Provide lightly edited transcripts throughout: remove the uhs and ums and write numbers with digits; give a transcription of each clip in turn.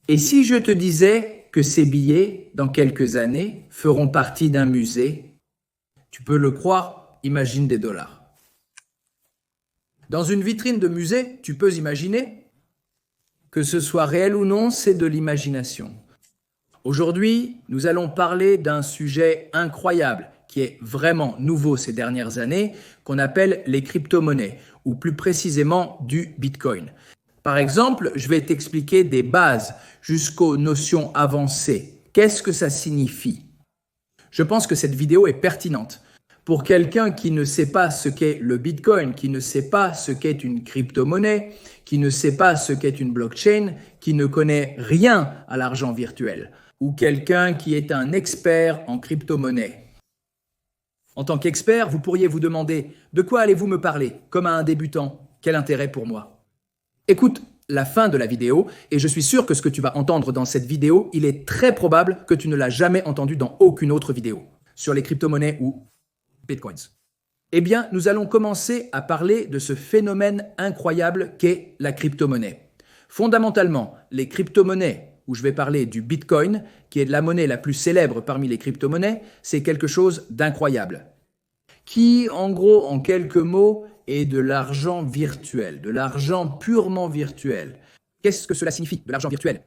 Et si je te disais que ces billets, dans quelques années, feront partie d'un musée, tu peux le croire, imagine des dollars. Dans une vitrine de musée, tu peux imaginer que ce soit réel ou non, c'est de l'imagination. Aujourd'hui, nous allons parler d'un sujet incroyable qui est vraiment nouveau ces dernières années, qu'on appelle les crypto-monnaies, ou plus précisément du Bitcoin. Par exemple, je vais t'expliquer des bases jusqu'aux notions avancées. Qu'est-ce que ça signifie? Je pense que cette vidéo est pertinente. Pour quelqu'un qui ne sait pas ce qu'est le Bitcoin, qui ne sait pas ce qu'est une crypto-monnaie, qui ne sait pas ce qu'est une blockchain, qui ne connaît rien à l'argent virtuel, ou quelqu'un qui est un expert en crypto-monnaie. En tant qu'expert, vous pourriez vous demander « De quoi allez-vous me parler ?» Comme à un débutant, quel intérêt pour moi? Écoute la fin de la vidéo et je suis sûr que ce que tu vas entendre dans cette vidéo, il est très probable que tu ne l'as jamais entendu dans aucune autre vidéo sur les crypto-monnaies ou Bitcoins. Eh bien, nous allons commencer à parler de ce phénomène incroyable qu'est la crypto-monnaie. Fondamentalement, les crypto-monnaies, où je vais parler du Bitcoin, qui est la monnaie la plus célèbre parmi les crypto-monnaies, c'est quelque chose d'incroyable. Qui, en gros, en quelques mots, est de l'argent virtuel, de l'argent purement virtuel. Qu'est-ce que cela signifie, de l'argent virtuel?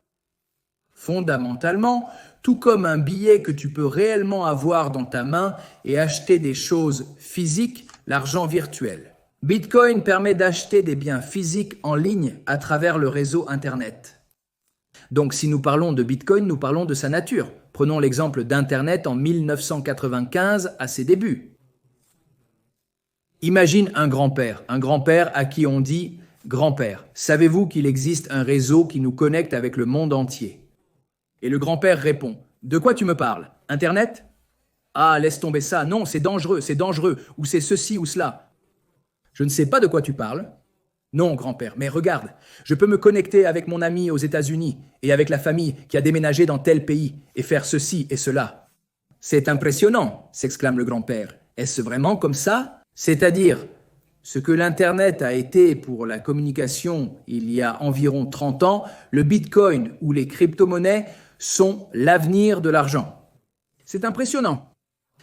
Fondamentalement, tout comme un billet que tu peux réellement avoir dans ta main et acheter des choses physiques, l'argent virtuel. Bitcoin permet d'acheter des biens physiques en ligne à travers le réseau Internet. Donc si nous parlons de Bitcoin, nous parlons de sa nature. Prenons l'exemple d'Internet en 1995 à ses débuts. Imagine un grand-père à qui on dit « Grand-père, savez-vous qu'il existe un réseau qui nous connecte avec le monde entier ?» Et le grand-père répond « De quoi tu me parles? Internet? Ah, laisse tomber ça, non, c'est dangereux, ou c'est ceci ou cela. » Je ne sais pas de quoi tu parles. Non, grand-père, mais regarde, je peux me connecter avec mon ami aux États-Unis et avec la famille qui a déménagé dans tel pays et faire ceci et cela. C'est impressionnant, s'exclame le grand-père. Est-ce vraiment comme ça? C'est-à-dire, ce que l'Internet a été pour la communication il y a environ 30 ans, le Bitcoin ou les crypto-monnaies sont l'avenir de l'argent. C'est impressionnant.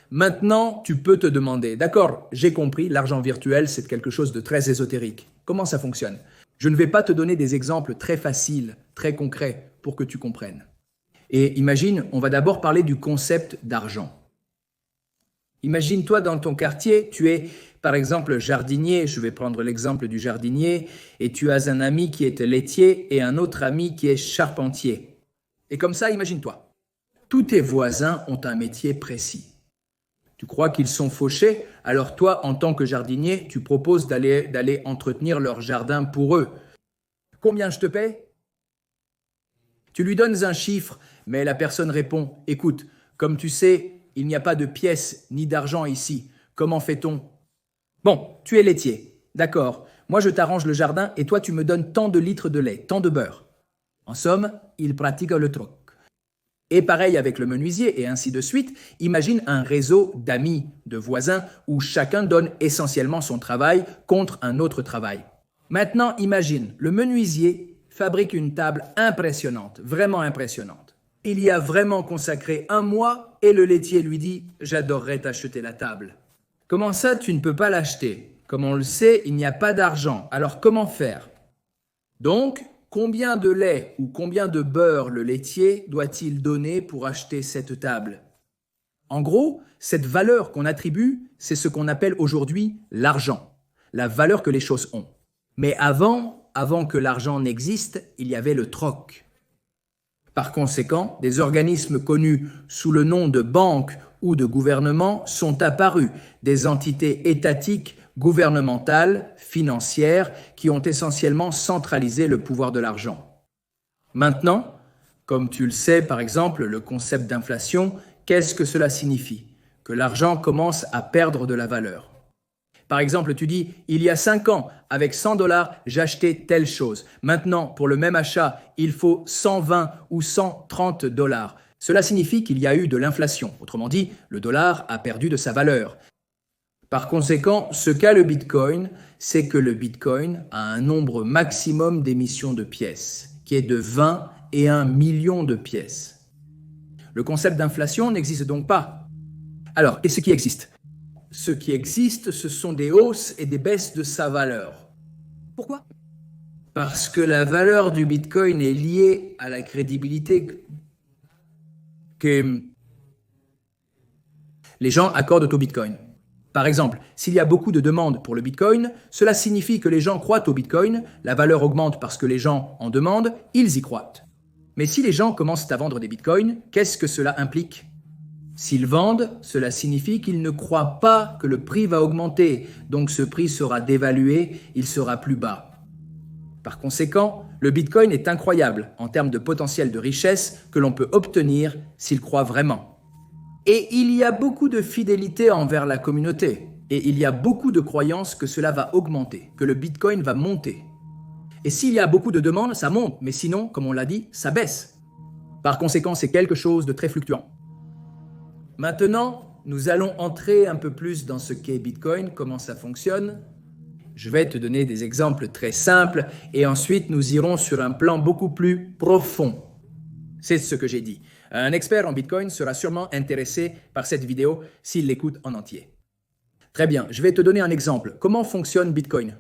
Maintenant, tu peux te demander, d'accord, j'ai compris, l'argent virtuel, c'est quelque chose de très ésotérique. Comment ça fonctionne? Je ne vais pas te donner des exemples très faciles, très concrets, pour que tu comprennes. Et imagine, on va d'abord parler du concept d'argent. Imagine-toi dans ton quartier, tu es par exemple jardinier, je vais prendre l'exemple du jardinier, et tu as un ami qui est laitier et un autre ami qui est charpentier. Et comme ça, imagine-toi, tous tes voisins ont un métier précis. Tu crois qu'ils sont fauchés, alors toi, en tant que jardinier, tu proposes d'aller entretenir leur jardin pour eux. Combien je te paie? Tu lui donnes un chiffre, mais la personne répond, écoute, comme tu sais, il n'y a pas de pièces ni d'argent ici. Comment fait-on? Bon, tu es laitier. D'accord. Moi, je t'arrange le jardin et toi, tu me donnes tant de litres de lait, tant de beurre. En somme, il pratique le troc. Et pareil avec le menuisier et ainsi de suite. Imagine un réseau d'amis, de voisins où chacun donne essentiellement son travail contre un autre travail. Maintenant, imagine, le menuisier fabrique une table impressionnante, vraiment impressionnante. Il y a vraiment consacré un mois et le laitier lui dit « J'adorerais t'acheter la table ». Comment ça, tu ne peux pas l'acheter? Comme on le sait, il n'y a pas d'argent. Alors comment faire? Donc, combien de lait ou combien de beurre le laitier doit-il donner pour acheter cette table? En gros, cette valeur qu'on attribue, c'est ce qu'on appelle aujourd'hui l'argent, la valeur que les choses ont. Mais avant que l'argent n'existe, il y avait le troc. Par conséquent, des organismes connus sous le nom de banques ou de gouvernements sont apparus, des entités étatiques, gouvernementales, financières, qui ont essentiellement centralisé le pouvoir de l'argent. Maintenant, comme tu le sais, par exemple, le concept d'inflation, qu'est-ce que cela signifie? Que l'argent commence à perdre de la valeur. Par exemple, tu dis, il y a 5 ans, avec 100 $, j'achetais telle chose. Maintenant, pour le même achat, il faut 120 ou 130 $. Cela signifie qu'il y a eu de l'inflation. Autrement dit, le dollar a perdu de sa valeur. Par conséquent, ce qu'a le Bitcoin, c'est que le Bitcoin a un nombre maximum d'émissions de pièces, qui est de 20 et 1 million de pièces. Le concept d'inflation n'existe donc pas. Alors, qu'est-ce qui existe? Ce qui existe, ce sont des hausses et des baisses de sa valeur. Pourquoi? Parce que la valeur du Bitcoin est liée à la crédibilité que les gens accordent au Bitcoin. Par exemple, s'il y a beaucoup de demandes pour le Bitcoin, cela signifie que les gens croient au Bitcoin, la valeur augmente parce que les gens en demandent, ils y croient. Mais si les gens commencent à vendre des Bitcoins, qu'est-ce que cela implique? S'ils vendent, cela signifie qu'ils ne croient pas que le prix va augmenter, donc ce prix sera dévalué, il sera plus bas. Par conséquent, le Bitcoin est incroyable en termes de potentiel de richesse que l'on peut obtenir s'il croit vraiment. Et il y a beaucoup de fidélité envers la communauté. Et il y a beaucoup de croyances que cela va augmenter, que le Bitcoin va monter. Et s'il y a beaucoup de demandes, ça monte, mais sinon, comme on l'a dit, ça baisse. Par conséquent, c'est quelque chose de très fluctuant. Maintenant, nous allons entrer un peu plus dans ce qu'est Bitcoin, comment ça fonctionne. Je vais te donner des exemples très simples et ensuite nous irons sur un plan beaucoup plus profond. C'est ce que j'ai dit. Un expert en Bitcoin sera sûrement intéressé par cette vidéo s'il l'écoute en entier. Très bien, je vais te donner un exemple. Comment fonctionne Bitcoin?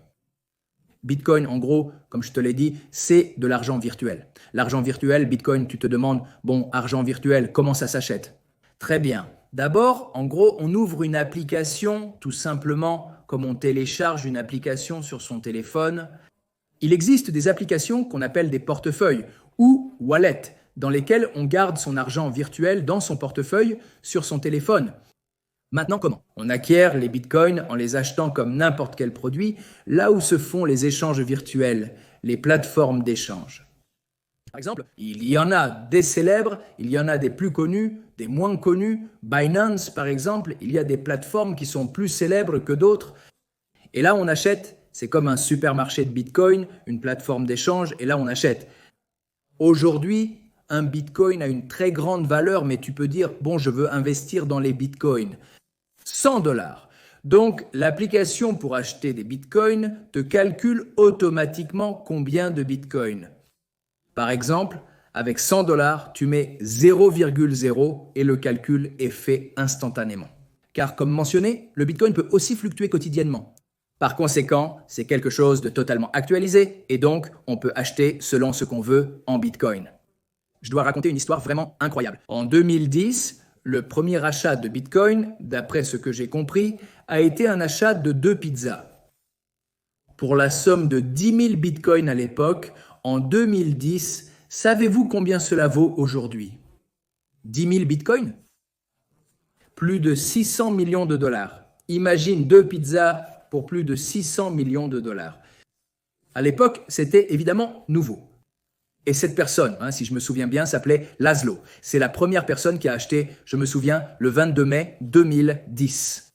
Bitcoin, en gros, comme je te l'ai dit, c'est de l'argent virtuel. L'argent virtuel, Bitcoin, tu te demandes, bon, argent virtuel, comment ça s'achète? Très bien. D'abord, en gros, on ouvre une application, tout simplement, comme on télécharge une application sur son téléphone. Il existe des applications qu'on appelle des portefeuilles ou wallets, dans lesquelles on garde son argent virtuel dans son portefeuille sur son téléphone. Maintenant, comment? On acquiert les bitcoins en les achetant comme n'importe quel produit, là où se font les échanges virtuels, les plateformes d'échange. Par exemple, il y en a des célèbres, il y en a des plus connus, des moins connus. Binance, par exemple, il y a des plateformes qui sont plus célèbres que d'autres. Et là, on achète, c'est comme un supermarché de bitcoin, une plateforme d'échange, et là, on achète. Aujourd'hui, un bitcoin a une très grande valeur, mais tu peux dire, bon, je veux investir dans les bitcoins. 100 $. Donc, l'application pour acheter des bitcoins te calcule automatiquement combien de bitcoins. Par exemple, avec 100 $, tu mets 0,0 et le calcul est fait instantanément. Car comme mentionné, le bitcoin peut aussi fluctuer quotidiennement. Par conséquent, c'est quelque chose de totalement actualisé et donc on peut acheter selon ce qu'on veut en bitcoin. Je dois raconter une histoire vraiment incroyable. En 2010, le premier achat de Bitcoin, d'après ce que j'ai compris, a été un achat de 2 pizzas. Pour la somme de 10 000 Bitcoins à l'époque, en 2010, savez-vous combien cela vaut aujourd'hui? 10 000 Bitcoins? Plus de 600 millions de dollars. Imagine 2 pizzas pour plus de 600 millions de dollars. À l'époque, c'était évidemment nouveau. Et cette personne, si je me souviens bien, s'appelait Laszlo. C'est la première personne qui a acheté, je me souviens, le 22 mai 2010.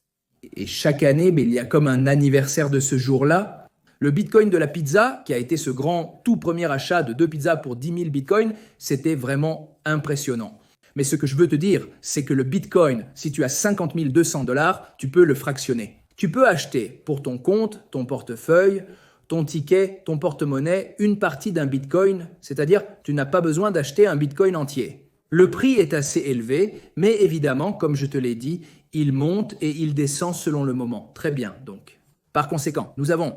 Et chaque année, il y a comme un anniversaire de ce jour-là. Le bitcoin de la pizza, qui a été ce grand tout premier achat de 2 pizzas pour 10 000 bitcoins, c'était vraiment impressionnant. Mais ce que je veux te dire, c'est que le bitcoin, si tu as 50 200 $, tu peux le fractionner. Tu peux acheter pour ton compte, ton portefeuille, ton ticket, ton porte-monnaie, une partie d'un bitcoin, c'est-à-dire tu n'as pas besoin d'acheter un bitcoin entier. Le prix est assez élevé, mais évidemment, comme je te l'ai dit, il monte et il descend selon le moment. Très bien, donc. Par conséquent, nous avons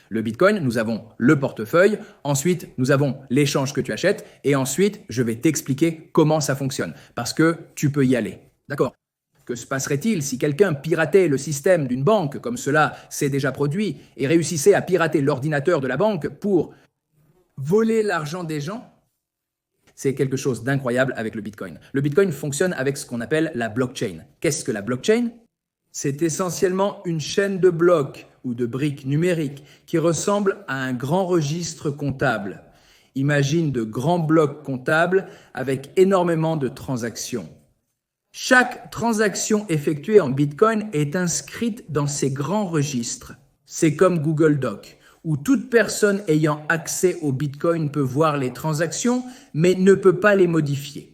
le bitcoin, nous avons le portefeuille, ensuite nous avons l'échange que tu achètes, et ensuite je vais t'expliquer comment ça fonctionne, parce que tu peux y aller. D'accord ? Que se passerait-il si quelqu'un piratait le système d'une banque, comme cela s'est déjà produit, et réussissait à pirater l'ordinateur de la banque pour voler l'argent des gens? C'est quelque chose d'incroyable avec le Bitcoin. Le Bitcoin fonctionne avec ce qu'on appelle la blockchain. Qu'est-ce que la blockchain? C'est essentiellement une chaîne de blocs ou de briques numériques qui ressemble à un grand registre comptable. Imagine de grands blocs comptables avec énormément de transactions. Chaque transaction effectuée en Bitcoin est inscrite dans ces grands registres. C'est comme Google Doc, où toute personne ayant accès au Bitcoin peut voir les transactions, mais ne peut pas les modifier.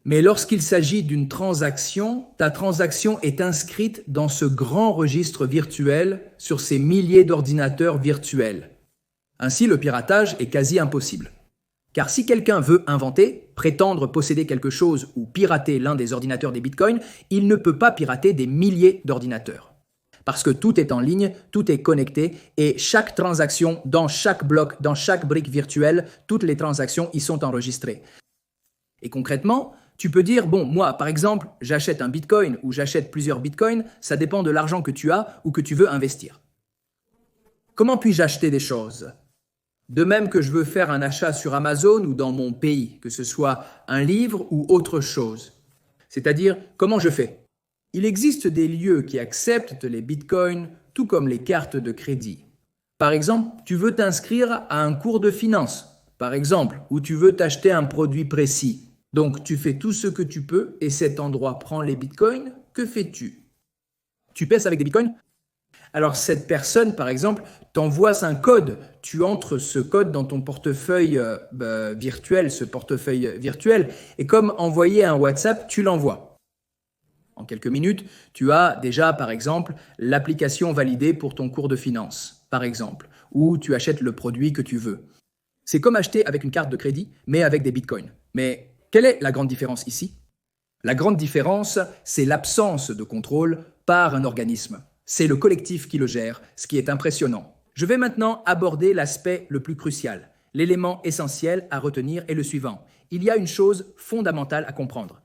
Mais lorsqu'il s'agit d'une transaction, ta transaction est inscrite dans ce grand registre virtuel sur ces milliers d'ordinateurs virtuels. Ainsi, le piratage est quasi impossible. Car si quelqu'un veut inventer, prétendre posséder quelque chose ou pirater l'un des ordinateurs des bitcoins, il ne peut pas pirater des milliers d'ordinateurs. Parce que tout est en ligne, tout est connecté et chaque transaction, dans chaque bloc, dans chaque brique virtuelle, toutes les transactions y sont enregistrées. Et concrètement, tu peux dire, bon, moi, par exemple, j'achète un bitcoin ou j'achète plusieurs bitcoins, ça dépend de l'argent que tu as ou que tu veux investir. Comment puis-je acheter des choses ? De même que je veux faire un achat sur Amazon ou dans mon pays, que ce soit un livre ou autre chose. C'est-à-dire, comment je fais ? Il existe des lieux qui acceptent les bitcoins, tout comme les cartes de crédit. Par exemple, tu veux t'inscrire à un cours de finance, par exemple, ou tu veux t'acheter un produit précis. Donc, tu fais tout ce que tu peux et cet endroit prend les bitcoins. Que fais-tu ? Tu paies avec des bitcoins ? Alors, cette personne, par exemple, t'envoie un code. Tu entres ce code dans ton portefeuille virtuel, ce portefeuille virtuel. Et comme envoyer un WhatsApp, tu l'envoies. En quelques minutes, tu as déjà, par exemple, l'application validée pour ton cours de finance, par exemple, ou tu achètes le produit que tu veux. C'est comme acheter avec une carte de crédit, mais avec des bitcoins. Mais quelle est la grande différence ici ? La grande différence, c'est l'absence de contrôle par un organisme. C'est le collectif qui le gère, ce qui est impressionnant. Je vais maintenant aborder l'aspect le plus crucial. L'élément essentiel à retenir est le suivant. Il y a une chose fondamentale à comprendre.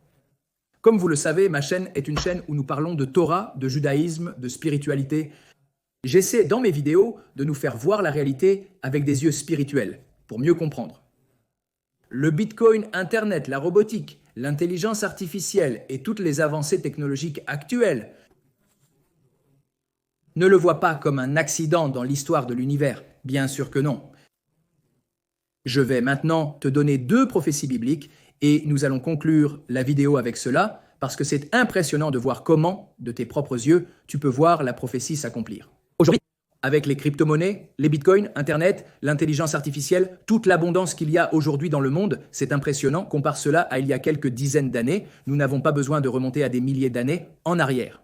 Comme vous le savez, ma chaîne est une chaîne où nous parlons de Torah, de judaïsme, de spiritualité. J'essaie dans mes vidéos de nous faire voir la réalité avec des yeux spirituels, pour mieux comprendre. Le Bitcoin, Internet, la robotique, l'intelligence artificielle et toutes les avancées technologiques actuelles ne le voient pas comme un accident dans l'histoire de l'univers. Bien sûr que non. Je vais maintenant te donner 2 prophéties bibliques et nous allons conclure la vidéo avec cela parce que c'est impressionnant de voir comment, de tes propres yeux, tu peux voir la prophétie s'accomplir. Aujourd'hui, avec les crypto-monnaies, les bitcoins, Internet, l'intelligence artificielle, toute l'abondance qu'il y a aujourd'hui dans le monde, c'est impressionnant. Compare cela à il y a quelques dizaines d'années. Nous n'avons pas besoin de remonter à des milliers d'années en arrière.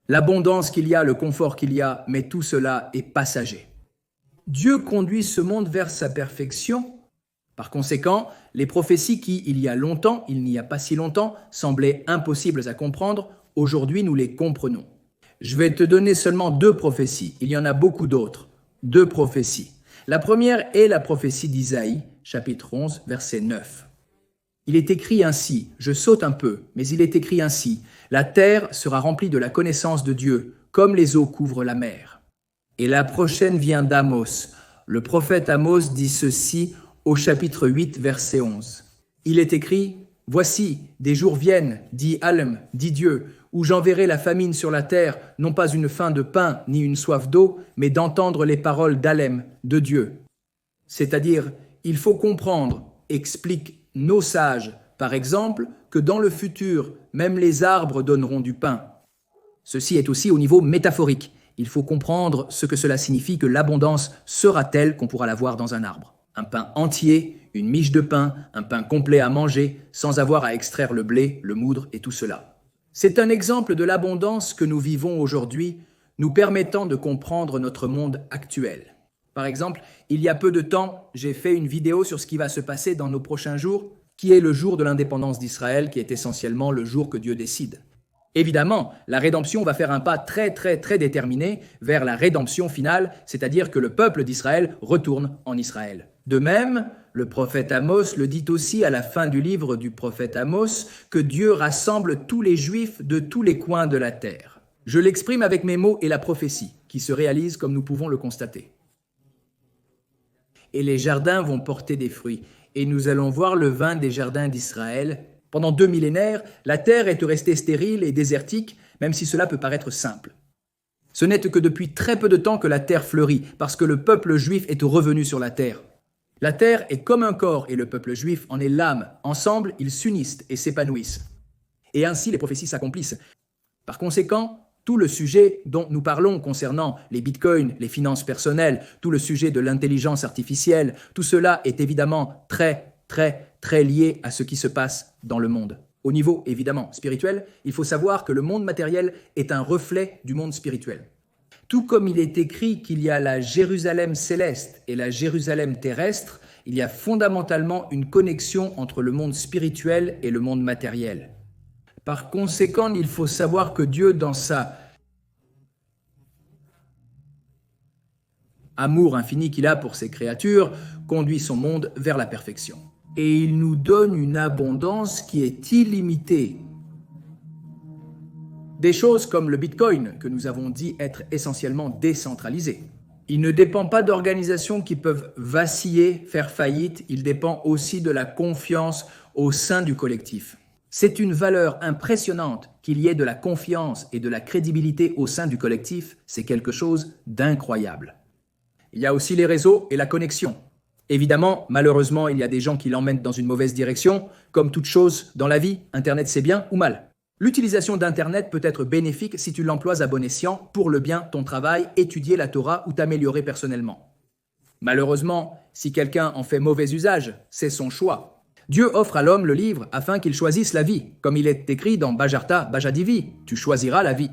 L'abondance qu'il y a, le confort qu'il y a, mais tout cela est passager. Dieu conduit ce monde vers sa perfection. Par conséquent, les prophéties qui, il y a longtemps, il n'y a pas si longtemps, semblaient impossibles à comprendre, aujourd'hui nous les comprenons. Je vais te donner seulement 2 prophéties. Il y en a beaucoup d'autres. 2 prophéties. La première est la prophétie d'Isaïe, chapitre 11, verset 9. Il est écrit ainsi, je saute un peu, mais il est écrit ainsi, la terre sera remplie de la connaissance de Dieu, comme les eaux couvrent la mer. Et la prochaine vient d'Amos. Le prophète Amos dit ceci au chapitre 8, verset 11. Il est écrit, voici, des jours viennent, dit Alem, dit Dieu, où j'enverrai la famine sur la terre, non pas une faim de pain ni une soif d'eau, mais d'entendre les paroles d'Alem, de Dieu. C'est-à-dire, il faut comprendre, explique nos sages, par exemple, que dans le futur, même les arbres donneront du pain. Ceci est aussi au niveau métaphorique. Il faut comprendre ce que cela signifie que l'abondance sera telle qu'on pourra la voir dans un arbre. Un pain entier, une miche de pain, un pain complet à manger, sans avoir à extraire le blé, le moudre et tout cela. C'est un exemple de l'abondance que nous vivons aujourd'hui, nous permettant de comprendre notre monde actuel. Par exemple, il y a peu de temps, j'ai fait une vidéo sur ce qui va se passer dans nos prochains jours, qui est le jour de l'indépendance d'Israël, qui est essentiellement le jour que Dieu décide. Évidemment, la rédemption va faire un pas très déterminé vers la rédemption finale, c'est-à-dire que le peuple d'Israël retourne en Israël. De même, le prophète Amos le dit aussi à la fin du livre du prophète Amos, que Dieu rassemble tous les Juifs de tous les coins de la terre. Je l'exprime avec mes mots et la prophétie, qui se réalise comme nous pouvons le constater. Et les jardins vont porter des fruits, et nous allons voir le vin des jardins d'Israël. Pendant 2 millénaires, la terre est restée stérile et désertique, même si cela peut paraître simple. Ce n'est que depuis très peu de temps que la terre fleurit, parce que le peuple juif est revenu sur la terre. La terre est comme un corps et le peuple juif en est l'âme. Ensemble, ils s'unissent et s'épanouissent. Et ainsi, les prophéties s'accomplissent. Par conséquent, tout le sujet dont nous parlons concernant les bitcoins, les finances personnelles, tout le sujet de l'intelligence artificielle, tout cela est évidemment très lié à ce qui se passe dans le monde. Au niveau, évidemment, spirituel, il faut savoir que le monde matériel est un reflet du monde spirituel. Tout comme il est écrit qu'il y a la Jérusalem céleste et la Jérusalem terrestre, Il y a fondamentalement une connexion entre le monde spirituel et le monde matériel. Par conséquent, il faut savoir que Dieu, dans sa amour infini qu'il a pour ses créatures, conduit son monde vers la perfection. Et il nous donne une abondance qui est illimitée. Des choses comme le Bitcoin, que nous avons dit être essentiellement décentralisé. Il ne dépend pas d'organisations qui peuvent vaciller, faire faillite, il dépend aussi de la confiance au sein du collectif. C'est une valeur impressionnante qu'il y ait de la confiance et de la crédibilité au sein du collectif, c'est quelque chose d'incroyable. Il y a aussi les réseaux et la connexion. Évidemment, malheureusement, il y a des gens qui l'emmènent dans une mauvaise direction. Comme toute chose dans la vie, Internet c'est bien ou mal. L'utilisation d'Internet peut être bénéfique si tu l'emploies à bon escient pour le bien, ton travail, étudier la Torah ou t'améliorer personnellement. Malheureusement, si quelqu'un en fait mauvais usage, c'est son choix. Dieu offre à l'homme le livre afin qu'il choisisse la vie, comme il est écrit dans Bajarta, Bajadivi, tu choisiras la vie.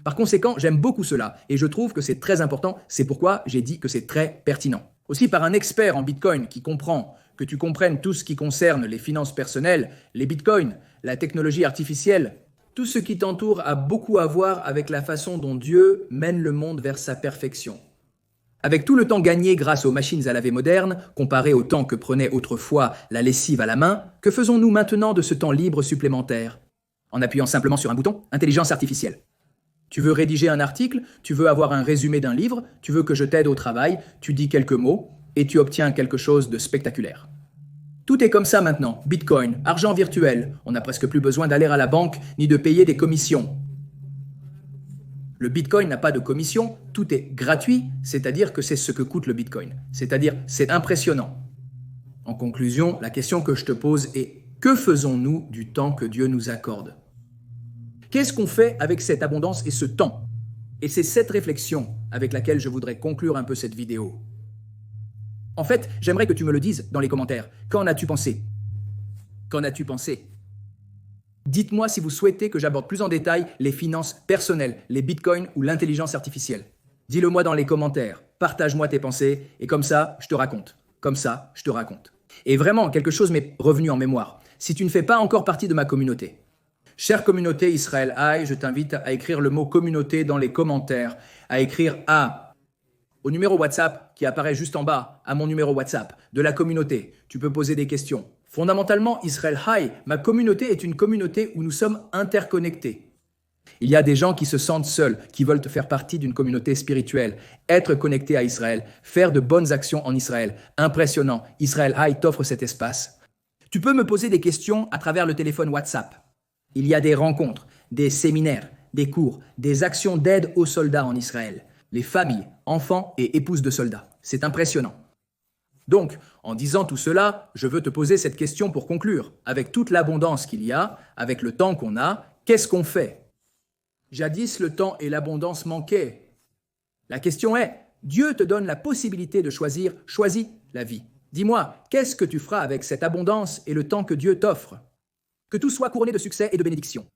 Par conséquent, j'aime beaucoup cela et je trouve que c'est très important, c'est pourquoi j'ai dit que c'est très pertinent. Aussi par un expert en Bitcoin qui comprend que tu comprennes tout ce qui concerne les finances personnelles, les Bitcoins, la technologie artificielle, tout ce qui t'entoure a beaucoup à voir avec la façon dont Dieu mène le monde vers sa perfection. Avec tout le temps gagné grâce aux machines à laver modernes, comparé au temps que prenait autrefois la lessive à la main, que faisons-nous maintenant de ce temps libre supplémentaire? En appuyant simplement sur un bouton, intelligence artificielle. Tu veux rédiger un article, tu veux avoir un résumé d'un livre, tu veux que je t'aide au travail, tu dis quelques mots et tu obtiens quelque chose de spectaculaire. Tout est comme ça maintenant, Bitcoin, argent virtuel, on n'a presque plus besoin d'aller à la banque ni de payer des commissions. Le Bitcoin n'a pas de commission, tout est gratuit, c'est-à-dire que c'est ce que coûte le Bitcoin, c'est-à-dire c'est impressionnant. En conclusion, la question que je te pose est que faisons-nous du temps que Dieu nous accorde? Qu'est-ce qu'on fait avec cette abondance et ce temps? Et c'est cette réflexion avec laquelle je voudrais conclure un peu cette vidéo. En fait, j'aimerais que tu me le dises dans les commentaires. Qu'en as-tu pensé? Qu'en as-tu pensé? Dites-moi si vous souhaitez que j'aborde plus en détail les finances personnelles, les bitcoins ou l'intelligence artificielle. Dis-le-moi dans les commentaires, partage-moi tes pensées et comme ça, je te raconte. Comme ça, je te raconte. Et vraiment, quelque chose m'est revenu en mémoire. Si tu ne fais pas encore partie de ma communauté, chère communauté Israël High, je t'invite à écrire le mot communauté dans les commentaires, à écrire au numéro WhatsApp qui apparaît juste en bas, à mon numéro WhatsApp de la communauté. Tu peux poser des questions. Fondamentalement, Israël High, ma communauté est une communauté où nous sommes interconnectés. Il y a des gens qui se sentent seuls, qui veulent faire partie d'une communauté spirituelle, être connectés à Israël, faire de bonnes actions en Israël. Impressionnant, Israël High t'offre cet espace. Tu peux me poser des questions à travers le téléphone WhatsApp. Il y a des rencontres, des séminaires, des cours, des actions d'aide aux soldats en Israël. Les familles, enfants et épouses de soldats. C'est impressionnant. Donc, en disant tout cela, je veux te poser cette question pour conclure. Avec toute l'abondance qu'il y a, avec le temps qu'on a, qu'est-ce qu'on fait? Jadis, le temps et l'abondance manquaient. La question est, Dieu te donne la possibilité de choisir, choisis la vie. Dis-moi, qu'est-ce que tu feras avec cette abondance et le temps que Dieu t'offre? Que tout soit couronné de succès et de bénédiction.